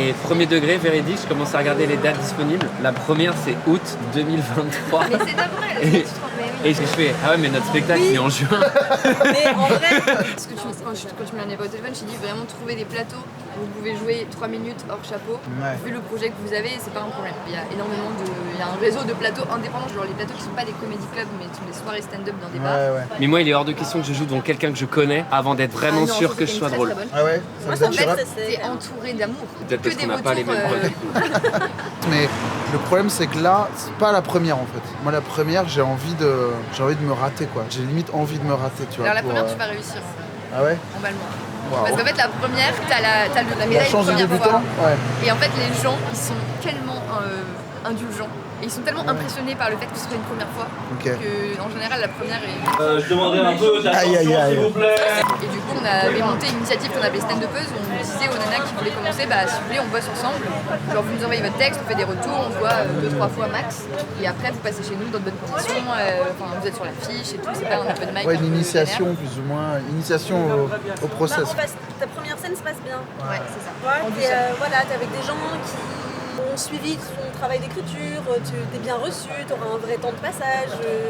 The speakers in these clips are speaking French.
Et premier degré, véridique, je commence à regarder les dates disponibles. La première, c'est août 2023. Mais c'est normal, tu te rends- mais Et je fais, ah ouais, mais notre spectacle, il est en juin. Mais en vrai, parce que quand tu me l'en as pas au téléphone, je t'ai dit vraiment trouver des plateaux où vous pouvez jouer 3 minutes hors chapeau. Vu le projet que vous avez, c'est pas un problème. Il y a énormément il y a un réseau de plateaux indépendants, genre les plateaux qui sont pas des comédie clubs, mais qui sont des soirées stand-up dans des bars. Mais moi, il est hors de question que je joue devant quelqu'un que je connais avant d'être vraiment Ah non, sûr ça, que c'était je sois une drôle. très, très bonne. Ah ouais. Moi, Ça en vous attire? fait, t'es entouré d'amour. Peut-être parce Que qu'on des n'a pas les mêmes retours, potes. Mais le problème c'est que là, c'est pas la première en fait. Moi la première, j'ai envie de me rater quoi. J'ai limite envie de me rater, tu vois. Alors la pour, première, tu vas réussir en vrai, Ah ouais. normalement. Waouh. Parce qu'en fait, la première, t'as la La médaille chance du première débutant. fois. Ouais. Et en fait, les gens, ils sont tellement indulgents. Et ils sont tellement impressionnés par le fait que ce soit une première fois Ok. que, en général, la première est. Je demanderai un peu Aïe, aïe, d'attention aïe. s'il vous plaît. Et du coup, on avait monté une initiative qu'on appelait stand-upeuse où on disait aux nanas qui voulaient commencer, bah si vous voulez, on bosse ensemble. Genre, vous nous envoyez votre texte, on fait des retours, on se voit 2-3 fois max. Et après, vous passez chez nous dans de bonnes conditions. Enfin, vous êtes sur la fiche et tout. C'est pas un open mic. Ouais, un une peu initiation plus ou moins, initiation au process. Ta première scène se passe bien. vénère. Ouais, c'est ça. Voilà, t'es avec des gens qui ont suivi ton travail d'écriture, tu t'es bien reçu, t'auras un vrai temps de passage.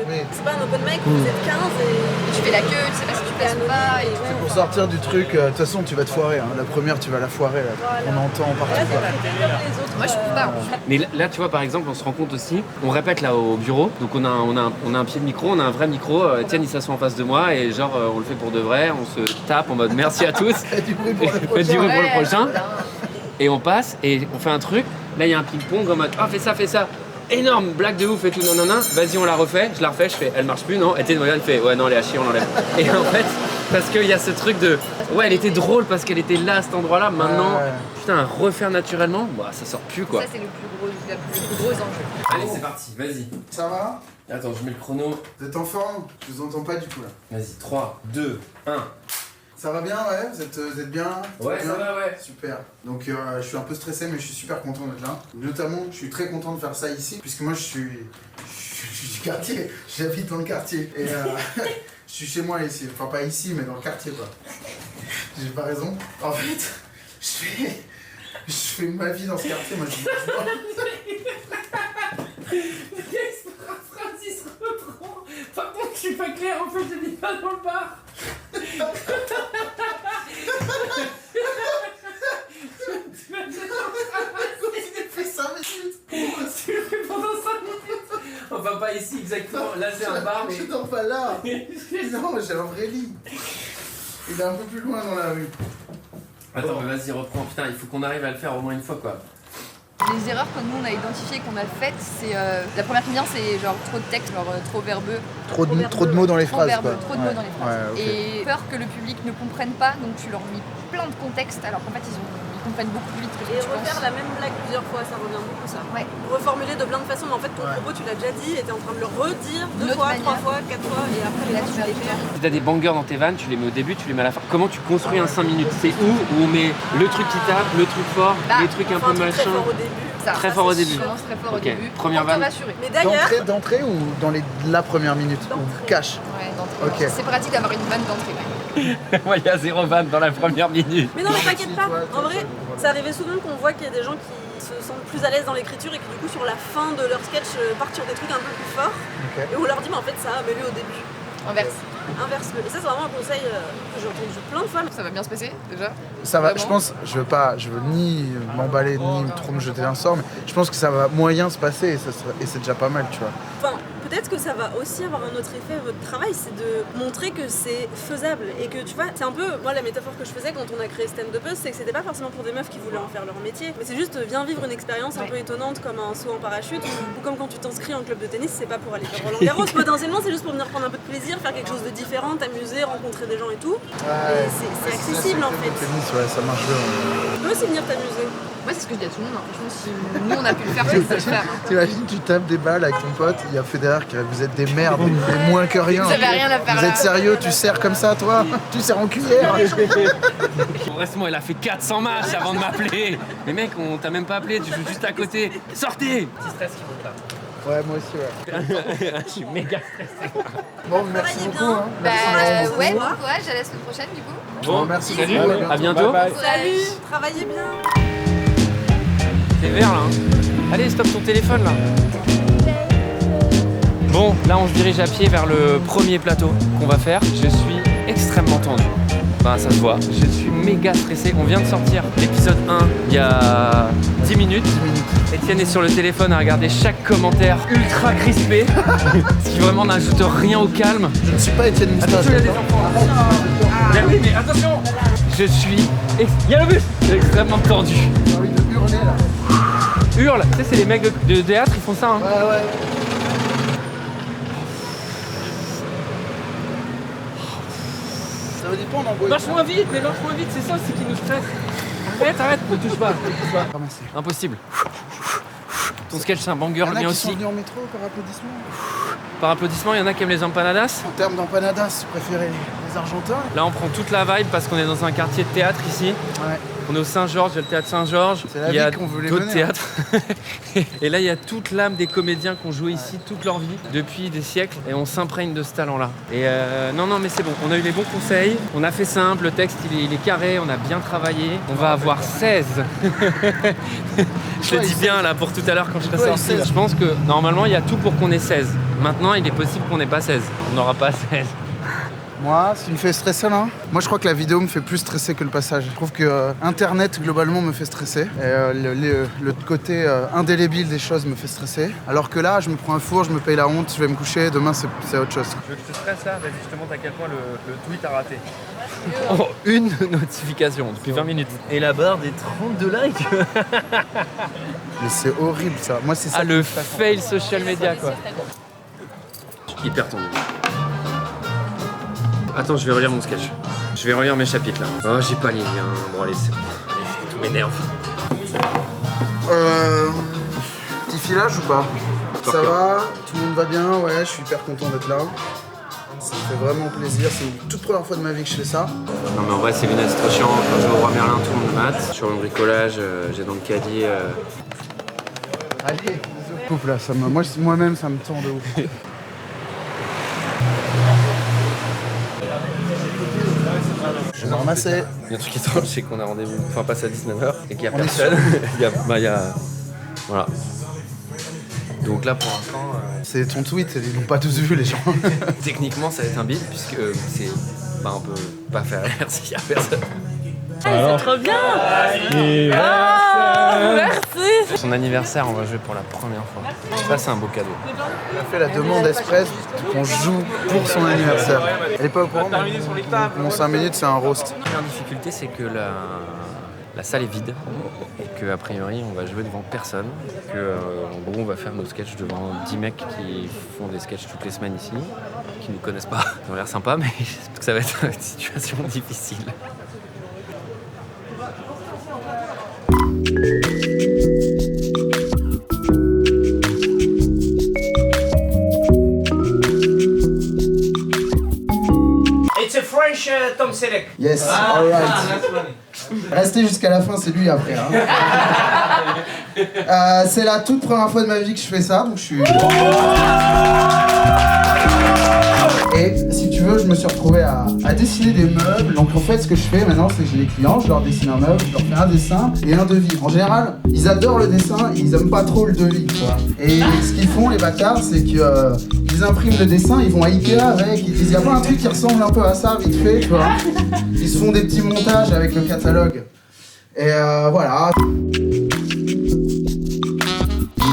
Oui. C'est pas un open mic où vous êtes 15 et Tu fais la queue, tu sais pas si tu passes ou pas. Et C'est pour sortir du truc, de toute façon tu vas te foirer. Hein. La première tu vas la foirer là. Voilà. On entend partout. là, quoi. c'est comme les autres. moi, je trouve pas. Mais là, tu vois, par exemple, on se rend compte aussi, on répète là au bureau, donc on a un pied de micro, on a un vrai micro, Étienne il s'assoit en face de moi et genre on le fait pour de vrai, on se tape en mode merci à tous, Et du bruit pour le faites prochain. du bruit pour le Ouais, prochain, putain. et on passe et on fait un truc, là il y a un ping-pong en mode ah fais ça, énorme, blague de ouf et tout, nanana, vas-y on la refait, je la refais, je fais elle marche plus, non, Étienne elle fait ouais non elle est à chier, on l'enlève. Et en fait, parce qu'il y a ce truc de ouais elle était drôle parce qu'elle était là à cet endroit là, maintenant Ouais. putain refaire naturellement, bah ça sort plus quoi. Ça, c'est le plus gros enjeu. Allez c'est parti, vas-y. Ça va? Attends, je mets le chrono. Vous êtes en forme? Je vous entends pas du tout là. Vas-y, 3, 2, 1. Ça va bien, ouais? Vous êtes bien? Ouais, bien ça va, ouais. Super. Donc je suis un peu stressé mais je suis super content d'être là. Notamment, je suis très content de faire ça ici puisque moi je suis du quartier. J'habite dans le quartier. Et je suis chez moi ici. Enfin pas ici mais dans le quartier quoi. J'ai pas raison. En fait, je fais ma vie dans ce quartier. Moi je Francis reprend. Par contre, je suis pas clair, en fait, je dis pas dans le bar. fait 5 minutes. Tu le fais pendant 5 minutes. Enfin, pas ici exactement. Là, c'est un bar, mais. Je dors pas là. Non, j'ai un vrai lit. Il est un peu plus loin dans la rue. Attends, mais vas-y, reprends. Putain, il faut qu'on arrive à le faire au moins une fois, quoi. Les erreurs que nous on a identifiées, qu'on a faites, c'est la première qui vient, c'est genre trop de texte, genre trop verbeux, Trop de mots dans les trop phrases verbeux, quoi. trop de mots dans les phrases. Ouais, ok. Et peur que le public ne comprenne pas, donc tu leur mets plein de contexte, alors qu'en fait ils comprennent beaucoup plus vite que ce Et que tu refaire penses. la même blague plusieurs fois, ça revient beaucoup ça. Ouais. Reformuler de plein de façons, mais en fait ton Ouais. propos tu l'as déjà dit et t'es en train de le redire D'une 2 autre fois, manière. 3 fois, 4 fois et après les Là, gens tu tu les vas perds. Si t'as des bangers dans tes vannes, tu les mets au début, tu les mets à la fin. Comment tu construis un 5 minutes? C'est où on met le truc qui tape, le truc fort, Bah, les trucs un Enfin, peu un truc très machin? fort au début. Ça, Très ça, fort au c'est- début. Je commence très fort Ok, au début. première pour te vanne. rassurer. Mais d'ailleurs, D'entrée ou dans la première minute? Ou cash? Ouais, d'entrée. Ok. C'est pratique d'avoir une vanne d'entrée. Ouais. Moi, il y a 0 vanne dans la première minute. mais non, mais t'inquiète pas. Toi, En vrai, ça arrivait souvent qu'on voit qu'il y a des gens qui se sentent plus à l'aise dans l'écriture et qui du coup sur la fin de leur sketch partent sur des trucs un peu plus forts. Ok. Et on leur dit, mais en fait ça, mets-le au début. Inverse. Inverse-le. Et ça, c'est vraiment un conseil que j'ai entendu plein de fois. Ça va bien se passer déjà. Ça va, Vraiment. je pense, je veux ni m'emballer ni trop me jeter un sort, mais je pense que ça va moyen se passer et c'est déjà pas mal, tu vois. Enfin, peut-être que ça va aussi avoir un autre effet, votre travail, c'est de montrer que c'est faisable et que tu vois, c'est un peu, moi la métaphore que je faisais quand on a créé Stand Up, c'est que c'était pas forcément pour des meufs qui voulaient en faire leur métier, mais c'est juste viens vivre une expérience un peu étonnante comme un saut en parachute ou comme quand tu t'inscris en club de tennis, c'est pas pour aller faire Roland Garros, potentiellement c'est juste pour venir prendre un peu de plaisir, faire quelque chose de différent, t'amuser, rencontrer des gens et tout. Et c'est accessible en fait. Le tennis, ouais, ça marche bien. Tu peux aussi venir t'amuser. Moi, c'est ce que je dis à tout le monde. Hein. Franchement, si nous on a pu le faire, ça peut se faire. Hein. T'imagines, tu tapes des balles avec ton pote, il y a Federer qui vous êtes des merdes, des moins que rien. Vous avez rien à faire Vous là. êtes sérieux, tu sers comme ça toi? Tu sers en cuillère? Reste-moi, elle a fait 400 matchs avant de m'appeler. Mais mec, on t'a même pas appelé, tu joues juste à côté. Sortez! Petit stress qui monte là. Ouais, moi aussi, ouais. Je suis méga stressé. Bon, merci Travaillez beaucoup. bien. Hein. Bah Merci beaucoup. ouais, bon courage, à la semaine prochaine du coup. Bon, merci. salut, Allez, à bientôt. Salut, travaillez bien. T'es vert là. Allez, stop ton téléphone là. Bon, là on se dirige à pied vers le premier plateau qu'on va faire. Je suis extrêmement tendu. Bah ça se voit. Je suis méga stressé. On vient de sortir l'épisode 1 il y a 10 minutes. Etienne est sur le téléphone à regarder chaque commentaire ultra crispé. Ce qui vraiment n'ajoute rien au calme. Je ne suis pas Etienne Moustache. Attention, il y a des enfants. Mais oui, mais attention. Je suis... Il y a le bus. Je suis extrêmement tendu. J'ai envie de hurler là. Hurle. Tu sais, c'est les mecs de théâtre, ils font ça. Hein. Ouais. Ça veut dépendre en gros. Marche moins vite, c'est ça aussi qui nous stresse. Arrête, ne touche pas. Ramasser. Impossible. Ton sketch c'est un banger, Il y en le a mien qui sont aussi. venus en métro par applaudissement. Par applaudissement, il y en a qui aiment les empanadas. En termes d'empanadas, je préférais les Argentins. Là on prend toute la vibe parce qu'on est dans un quartier de théâtre ici. Ouais. On est au Saint-Georges, il y a le théâtre Saint-Georges. C'est la Il y a vie qu'on veut les d'autres mener, théâtres. Et là il y a toute l'âme des comédiens qui ont joué ici toute leur vie, depuis des siècles. Et on s'imprègne de ce talent-là. Et non mais c'est bon, on a eu les bons conseils. On a fait simple, le texte il est carré, on a bien travaillé. On va avoir 16. Je le dis bien là pour tout à l'heure quand je serai sorti. Je pense que normalement il y a tout pour qu'on ait 16. Maintenant il est possible qu'on n'ait pas 16. On n'aura pas 16. Moi, ce qui me fait stresser là, moi je crois que la vidéo me fait plus stresser que le passage. Je trouve que Internet globalement me fait stresser. Et le côté indélébile des choses me fait stresser. Alors que là, je me prends un four, je me paye la honte, je vais me coucher, demain c'est autre chose. Je veux que je te stresse là, vas-y je te montre à quel point le tweet a raté. Oh, une notification depuis 20 minutes. Et la barre des 32 likes. Mais c'est horrible ça. Moi c'est ça. Ah le fail social media quoi. Je suis hyper tendu. Attends, je vais relire mon sketch. Je vais relire mes chapitres là. Oh, j'ai pas les liens. Bon, allez, c'est bon. Allez, tout m'énerve. Petit filage ou pas? Ça Parfait. va? Tout le monde va bien? Ouais, je suis hyper content d'être là. Ça me fait vraiment plaisir. C'est une toute première fois de ma vie que je fais ça. Non, mais en vrai, ces lunettes, c'est trop chiant. Quand je vais au Roi Merlin, tout le monde mate. Sur le bricolage, j'ai dans le caddie. Allez, bisous. Coupe là, moi-même ça me tend de ouf. Je vais ramasser. Il y a un truc qui est drôle, c'est qu'on a rendez-vous, enfin, passe à 19h et qu'il y a personne. il y a. Voilà. Donc là, pour l'instant. C'est ton tweet, ils l'ont pas tous vu les gens. Techniquement, ça va être un bide puisque c'est. Bah, on peut pas faire l'air s'il y a personne. C'est trop bien. Merci. Son anniversaire, on va jouer pour la première fois. Ça, c'est un beau cadeau. On a fait la demande express qu'on joue pour son anniversaire. Elle est pas au courant, mais mon 5 minutes c'est un roast. La première difficulté, c'est que la salle est vide et qu'a priori, on va jouer devant personne. En gros, on va faire nos sketchs devant 10 mecs qui font des sketchs toutes les semaines ici, qui nous connaissent pas. Ils ont l'air sympa, mais j'espère que ça va être une situation difficile. It's a French Tom Selleck. Yes, alright. Restez jusqu'à la fin, c'est lui après. Hein. C'est la toute première fois de ma vie que je fais ça, donc je suis... Et si tu veux, je me suis retrouvé à dessiner des meubles. Donc en fait, ce que je fais maintenant, c'est que j'ai des clients, je leur dessine un meuble, je leur fais un dessin et un devis. En général, ils adorent le dessin, ils aiment pas trop le devis, tu vois. Et ce qu'ils font, les bâtards, c'est qu'ils impriment le dessin, ils vont à Ikea avec, ils disent, y a pas un truc qui ressemble un peu à ça, vite fait, tu vois. Ils se font des petits montages avec le catalogue. Et voilà. Je le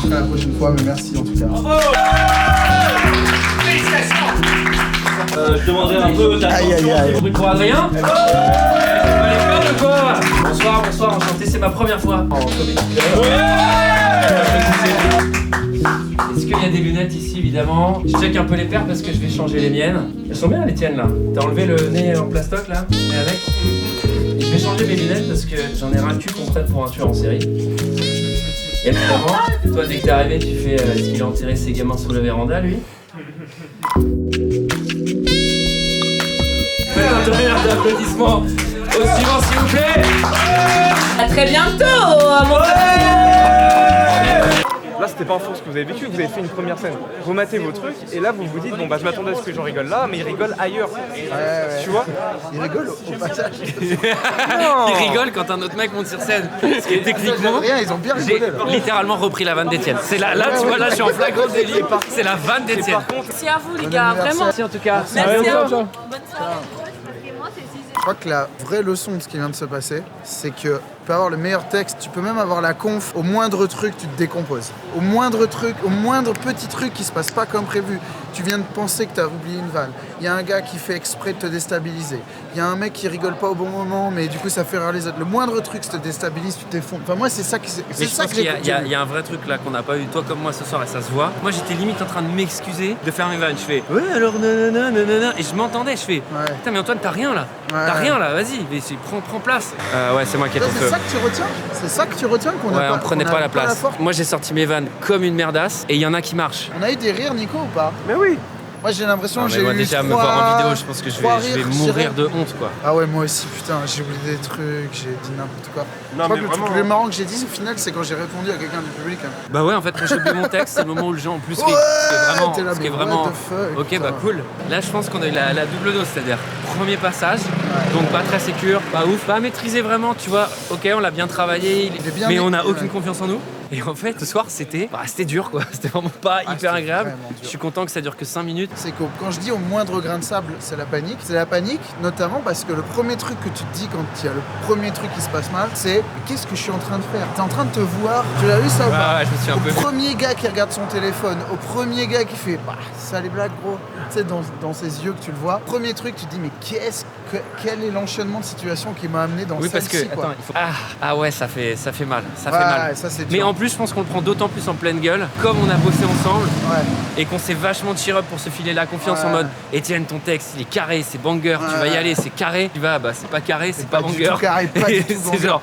ferai la prochaine fois, mais merci en tout cas. Je demanderai un peu d'attention. Bruit pour Adrien. On va les faire ou quoi? Bonsoir, enchanté, c'est ma première fois en comédie. Est-ce qu'il y a des lunettes ici, évidemment? Je check un peu les paires parce que je vais changer les miennes. Elles sont bien les tiennes là. T'as enlevé le nez en plastoc là? Et avec? Et je vais changer mes lunettes parce que j'en ai ras le cul qu'on prenne pour un tueur en série. Et évidemment, toi dès que t'es arrivé, tu fais est-ce qu'il a enterré ses gamins sous la véranda lui? Faites un tonnerre d'applaudissements au suivant s'il vous plaît. À très bientôt. À mon... Là, c'était pas un faux ce que vous avez vécu, vous avez fait une première scène. Vous matez vos trucs, et là, vous vous dites, bon, bah, je m'attendais à ce que j'en rigole là, mais il rigole ailleurs. Tu vois? Il rigole au passage. Il rigole quand un autre mec monte sur scène. Ce qui est techniquement. Rien, ils ont bien J'ai rigolé là. littéralement repris la vanne d'Étienne. C'est là, tu vois, là, je suis en flagrant délit. C'est la vanne d'Étienne. Merci à vous les gars, vraiment. Merci en tout cas. Merci à vous. Bonne soirée. Je crois que la vraie leçon de ce qui vient de se passer, c'est que tu peux avoir le meilleur texte, tu peux même avoir la conf, au moindre truc, tu te décomposes. Au moindre truc, au moindre petit truc qui se passe pas comme prévu. Tu viens de penser que tu as oublié une vanne. Il y a un gars qui fait exprès de te déstabiliser. Il y a un mec qui rigole pas au bon moment, mais du coup ça fait rire les autres. Le moindre truc te déstabilise, tu t'effondres. Enfin moi c'est ça qui c'est Mais je ça pense que qu'il j'ai y a un vrai truc là qu'on n'a pas eu, toi comme moi ce soir, et ça se voit. Moi j'étais limite en train de m'excuser de faire mes vannes. Je fais ouais alors nanana, et je m'entendais, je fais putain mais Antoine t'as rien là, t'as rien là, vas-y, mais prends place. Ouais c'est moi qui ai fait C'est ça que tu retiens. C'est ça que tu retiens qu'on a Ouais, pas. on prenait qu'on pas a la place. force. Moi j'ai sorti mes vannes comme une merdasse et il y en a qui marchent. On a eu des rires Nico ou pas? Mais oui. Moi j'ai l'impression Non, que mais j'ai moi eu déjà me 3 voir en vidéo, je pense que je vais rires, mourir je dirais. de honte quoi. Ah ouais moi aussi putain j'ai oublié des trucs, j'ai dit n'importe quoi. Non, Je crois mais que le vraiment, truc le plus marrant que j'ai dit au final c'est quand j'ai répondu à quelqu'un du public. Hein. Bah ouais en fait quand j'ai oublié mon texte, c'est le moment où le gens en plus Ouais, rient. t'es là, Ce qui est mais vraiment. what the fuck, Ok putain. bah cool. Là je pense qu'on a eu la double dose, c'est-à-dire premier passage, donc pas très sécure, pas ouf, pas maîtrisé vraiment, tu vois, ok on l'a bien travaillé, Il est bien mais on a maîtrisé, aucune ouais. confiance en nous. Et en fait ce soir c'était dur quoi, c'était vraiment pas hyper c'était agréable. vraiment dur. Je suis content que ça dure que 5 minutes. C'est que quand je dis au moindre grain de sable, c'est la panique. C'est la panique, notamment parce que le premier truc que tu te dis quand il y a le premier truc qui se passe mal, c'est mais qu'est-ce que je suis en train de faire? T'es en train de te voir. Tu l'as vu ça ou pas? Ouais, je me suis un peu Au vu. premier gars qui regarde son téléphone, au premier gars qui fait bah ça les blagues gros. Tu sais dans ses yeux que tu le vois. Premier truc, tu te dis mais quel est l'enchaînement de situation qui m'a amené dans Oui parce que celle-ci quoi. attends, il faut... ah ouais ça fait mal, ça Ouais, fait mal. ça, c'est Mais dur. en plus je pense qu'on le prend d'autant plus en pleine gueule, comme on a bossé ensemble Ouais. et qu'on s'est vachement cheer up pour se filer la confiance Ouais. en mode Étienne ton texte il est carré, c'est banger, tu vas y Ouais. aller, c'est carré, tu vas bah c'est pas carré, c'est pas pas du banger. tout carré, pas du tout C'est banger. genre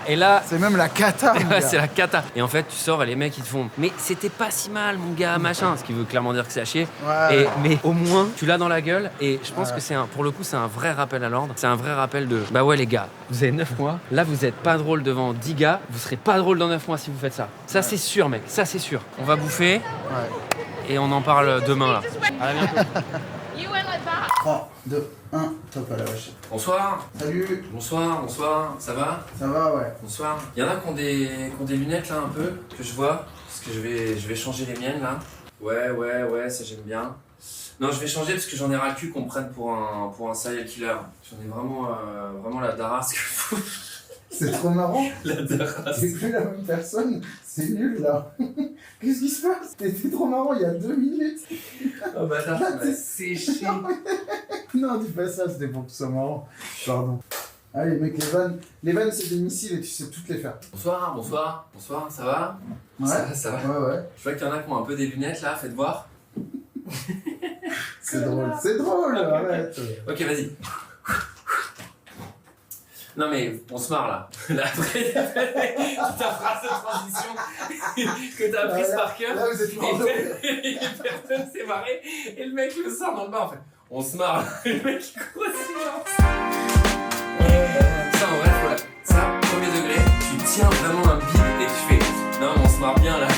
et là C'est même la cata. mon ouais, gars. c'est la cata. Et en fait, tu sors et les mecs ils te font mais c'était pas si mal mon gars, machin, ce qui veut clairement dire que c'est à chier. Ouais. Mais au moins, tu l'as dans la gueule et je pense que c'est pour le coup, c'est un vrai rappel à l'ordre. C'est un vrai rappel de bah ouais les gars, vous avez 9 mois, là vous êtes pas drôle devant 10 gars, vous serez pas drôle dans 9 mois si vous faites ça. Ça c'est sûr mec, ça c'est sûr. On va bouffer Ouais. et on en parle demain là. À bientôt. 3, 2, 1, top à la vache. Bonsoir. Salut, Bonsoir, ça va? ça va ouais. Bonsoir. Il y en a qui ont des lunettes là un peu, que je vois, parce que je vais changer les miennes là. Ouais, ça j'aime bien. Non, je vais changer parce que j'en ai ras le cul qu'on me prenne pour un serial killer. J'en ai vraiment la daras que C'est trop marrant. La daras. C'est plus la même personne. C'est nul là. Qu'est-ce qui se passe? T'étais trop marrant il y a 2 minutes. Oh bah attends, Là, tu m'as séché. Non, dis pas ça, c'était pour que ce soit marrant. Pardon. Allez mec, les vannes c'est des missiles et tu sais toutes les faire. Bonsoir, ça va? Ouais. Ça va. Ouais. Je vois qu'il y en a qui ont un peu des lunettes là, faites voir. C'est drôle, arrête. Ok, vas-y. Non mais on se marre là. La vraie ta phrase de transition que t'as apprise par cœur. Là vous êtes mort de rire. Et personne s'est marré et le mec le sort dans le bar en fait. On se marre là. Le mec il court aussi. Ça en vrai faut ça, premier degré, tu tiens vraiment un bide et tu fais non mais on se marre bien là.